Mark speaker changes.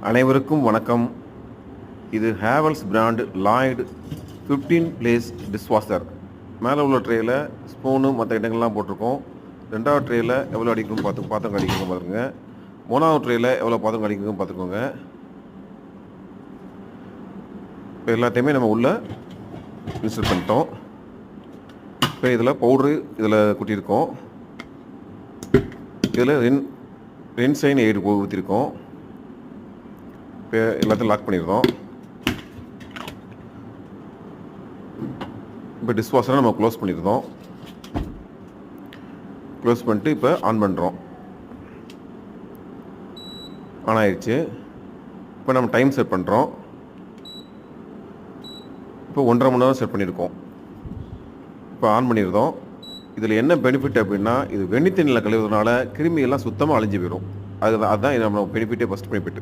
Speaker 1: அனைவருக்கும் வணக்கம். இது Havells brand Lloyd 15 place dishwasher. மேலே உள்ள ட்ரேயில் ஸ்பூனு மற்ற இடங்கள்லாம் போட்டிருக்கோம். ரெண்டாவது ட்ரேயில் எவ்வளோ அடிக்கணும் பாத்திரம் அடிக்கணும் பார்த்துருங்க. மூணாவது ட்ரேயில் எவ்வளோ பாத்திரம் அடிக்கணும் பார்த்துக்கோங்க. இப்போ எல்லாத்தையுமே நம்ம உள்ளே இன்ஸ்டால் பண்ணிட்டோம். இப்போ இதில் பவுட்ரு இதில் கொட்டியிருக்கோம். இதில் ரென்சைன் எய்டு ஊற்றிருக்கோம். இப்போ எல்லாத்தையும் லாக் பண்ணிடுறோம். இப்போ டிஷ்வாஷரை நம்ம க்ளோஸ் பண்ணிடுறோம். க்ளோஸ் பண்ணிட்டு இப்போ ஆன் பண்ணுறோம். ஆன் ஆயிடுச்சு. இப்போ நம்ம டைம் செட் பண்ணுறோம். இப்போ 1.5 மணி நேரம் செட் பண்ணியிருக்கோம். இப்போ ஆன் பண்ணிடுறோம். இதில் என்ன பெனிஃபிட் அப்படின்னா, இது வெந்நி தண்ணியில் கழுவுறதுனால கிருமி எல்லாம் சுத்தமாக அழிஞ்சு போயிடும். அதுதான் நம்ம பெனிஃபிட்டே, ஃபஸ்ட் பெனிஃபிட்.